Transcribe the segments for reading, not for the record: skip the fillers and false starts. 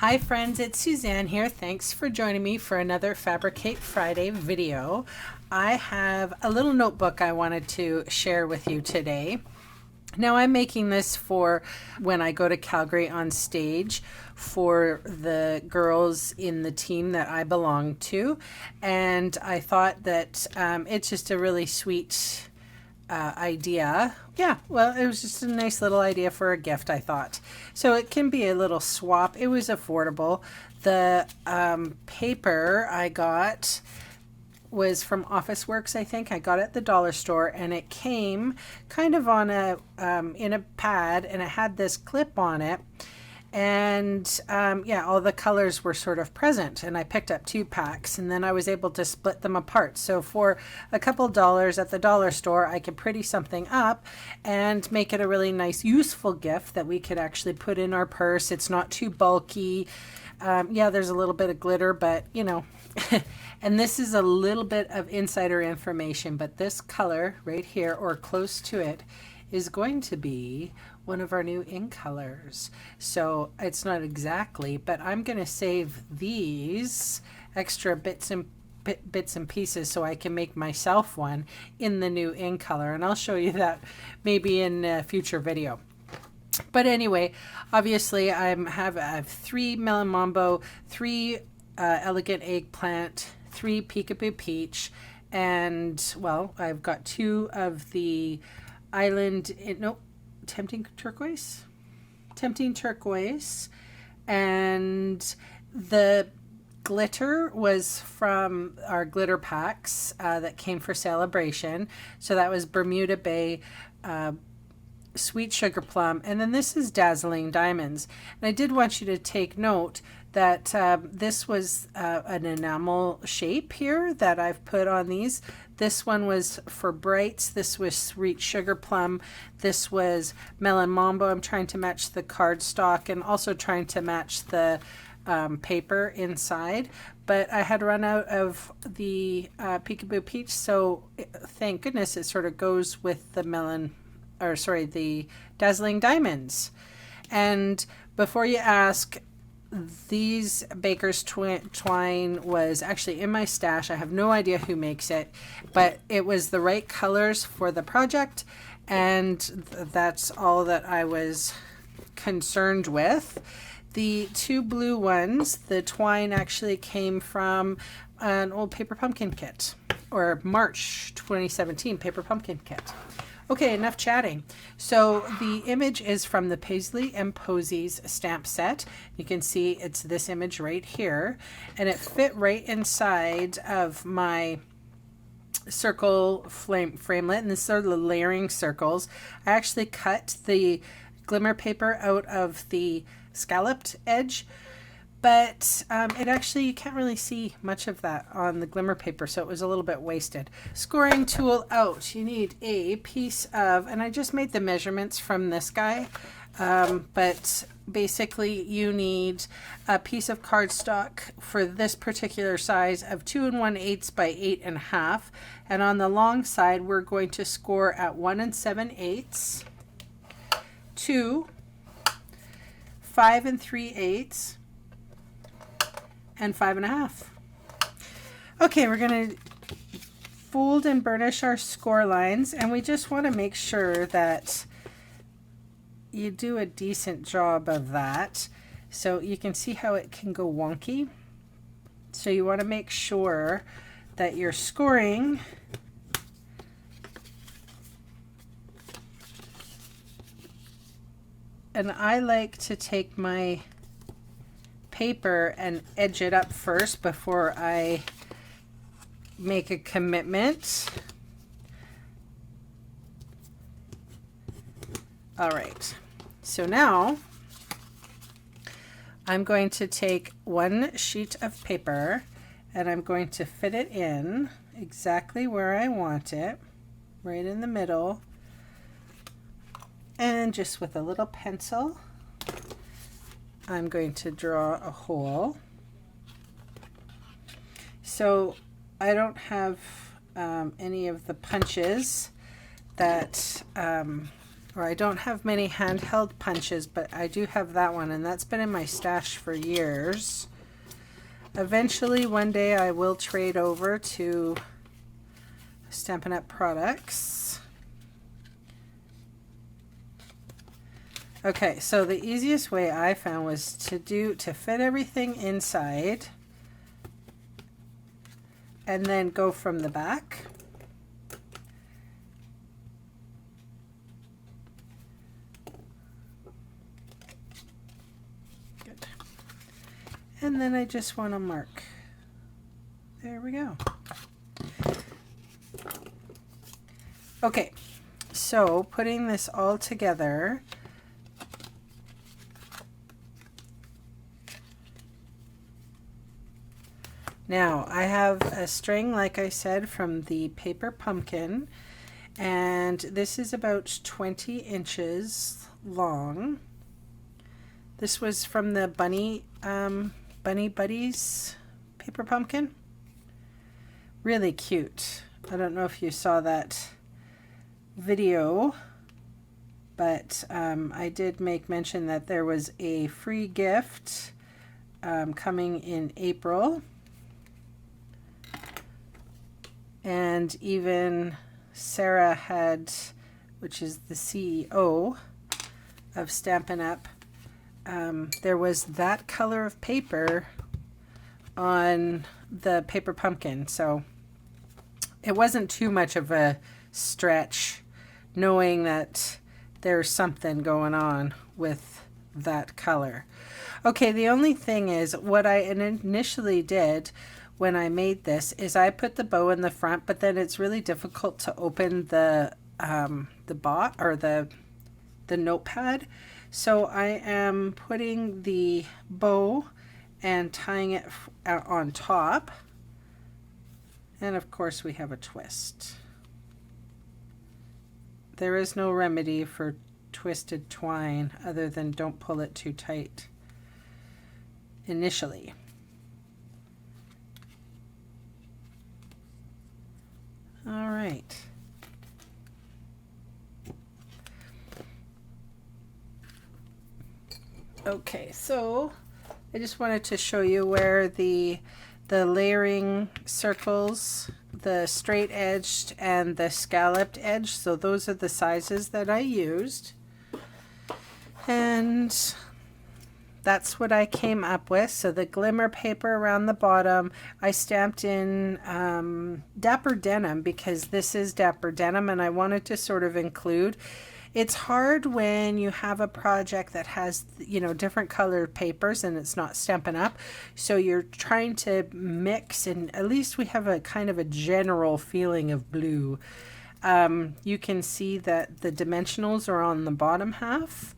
Hi friends, it's Suzanne here. Thanks for joining me for another Fabricate Friday video. I have a little notebook I wanted to share with you today. Now I'm making this for when I go to Calgary on stage for the girls in the team that I belong to, and I thought that it's just a really sweet idea. Yeah, well, it was just a nice little idea for a gift, I thought. So it can be a little swap. It was affordable. The paper I got was from Office Works, I think. I got it at the dollar store, and it came kind of on a in a pad, and it had this clip on it. And yeah, all the colors were sort of present, and I picked up 2 packs, and then I was able to split them apart. So for a couple dollars at the dollar store, I could pretty something up and make it a really nice, useful gift that we could actually put in our purse. It's not too bulky. Yeah, there's a little bit of glitter, but you know, and this is a little bit of insider information, but this color right here, or close to it, is going to be one of our new ink colors. So it's not exactly, but I'm going to save these extra bits and pieces so I can make myself one in the new ink color, and I'll show you that maybe in a future video. But anyway, obviously I have 3 Melon Mambo, 3 Elegant Eggplant, 3 Peekaboo Peach, and well, I've got 2 of the Tempting Turquoise, and the glitter was from our glitter packs that came for celebration. So that was Bermuda Bay, Sweet Sugar Plum, and then this is Dazzling Diamonds. And I did want you to take note that this was an enamel shape here that I've put on these. This one was for Brights, this was Sweet Sugar Plum, this was Melon Mambo. I'm trying to match the cardstock and also trying to match the paper inside, but I had run out of the Peekaboo Peach, so thank goodness it sort of goes with the the Dazzling Diamonds. And before you ask, these Baker's twine was actually in my stash. I have no idea who makes it, but it was the right colors for the project, and that's all that I was concerned with. The 2 blue ones, the twine actually came from an old Paper Pumpkin kit, or March 2017 Paper Pumpkin kit. Okay, enough chatting. So the image is from the Paisley and Posies stamp set. You can see it's this image right here, and it fit right inside of my circle framelit, and this are the layering circles. I actually cut the glimmer paper out of the scalloped edge, but it actually, you can't really see much of that on the glimmer paper, so it was a little bit wasted. Scoring tool out, you need a piece of, and I just made the measurements from this guy, but basically you need a piece of cardstock for this particular size of 2 1/8 by 8 1/2, and on the long side we're going to score at 1 7/8, 2, 5 3/8, and 5 1/2. Okay, we're going to fold and burnish our score lines, and we just want to make sure that you do a decent job of that. So you can see how it can go wonky. So you want to make sure that you're scoring and I like to take my paper and edge it up first before I make a commitment. All right, so now I'm going to take 1 sheet of paper and I'm going to fit it in exactly where I want it, right in the middle, and just with a little pencil I'm going to draw a hole. So I don't have any of the punches that or I don't have many handheld punches, but I do have that one, and that's been in my stash for years. Eventually, one day I will trade over to Stampin' Up! Products. Okay, so the easiest way I found was to fit everything inside and then go from the back. Good. And then I just want to mark. There we go. Okay, so putting this all together, now I have a string, like I said, from the paper pumpkin, and this is about 20 inches long. This was from the Bunny Buddies paper pumpkin. Really cute. I don't know if you saw that video, but I did make mention that there was a free gift coming in April, and even Sarah had, which is the CEO of Stampin' Up, there was that color of paper on the paper pumpkin, so it wasn't too much of a stretch knowing that there's something going on with that color. Okay, the only thing is, what I initially did when I made this is I put the bow in the front, but then it's really difficult to open the notepad. So I am putting the bow and tying it on top. And of course we have a twist. There is no remedy for twisted twine other than don't pull it too tight initially. All right. Okay, so I just wanted to show you where the layering circles, the straight edged and the scalloped edge, so those are the sizes that I used, and that's what I came up with. So the glimmer paper around the bottom, I stamped in Dapper Denim, because this is Dapper Denim and I wanted to sort of include. It's hard when you have a project that has, you know, different colored papers and it's not Stampin' Up. So you're trying to mix, and at least we have a kind of a general feeling of blue. You can see that the dimensionals are on the bottom half.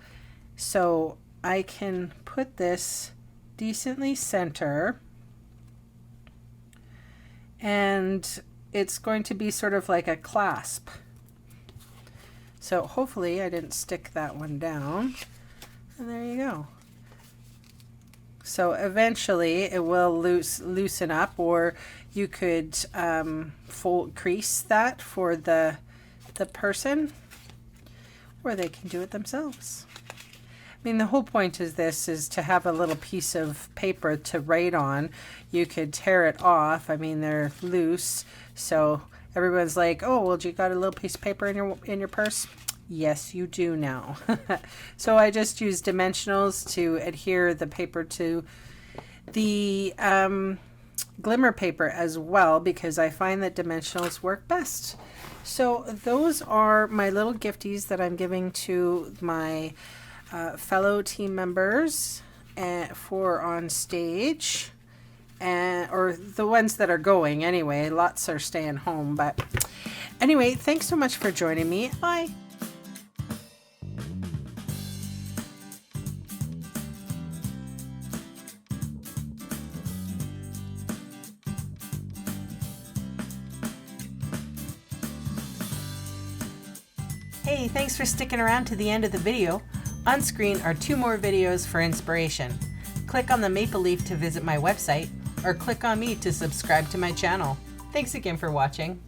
So I can put this decently center, and it's going to be sort of like a clasp. So hopefully I didn't stick that one down, and there you go. So eventually it will loosen up, or you could crease that for the person, or they can do it themselves. I mean, the whole point is to have a little piece of paper to write on. You could tear it off. I mean, they're loose, so everyone's like, "Oh, well, you got a little piece of paper in your purse?" Yes, you do now. So I just use dimensionals to adhere the paper to the glimmer paper as well, because I find that dimensionals work best. So those are my little gifties that I'm giving to my fellow team members for on stage, or the ones that are going anyway. Lots are staying home, but anyway, thanks so much for joining me. Bye. Hey, thanks for sticking around to the end of the video. On screen are 2 more videos for inspiration. Click on the maple leaf to visit my website, or click on me to subscribe to my channel. Thanks again for watching.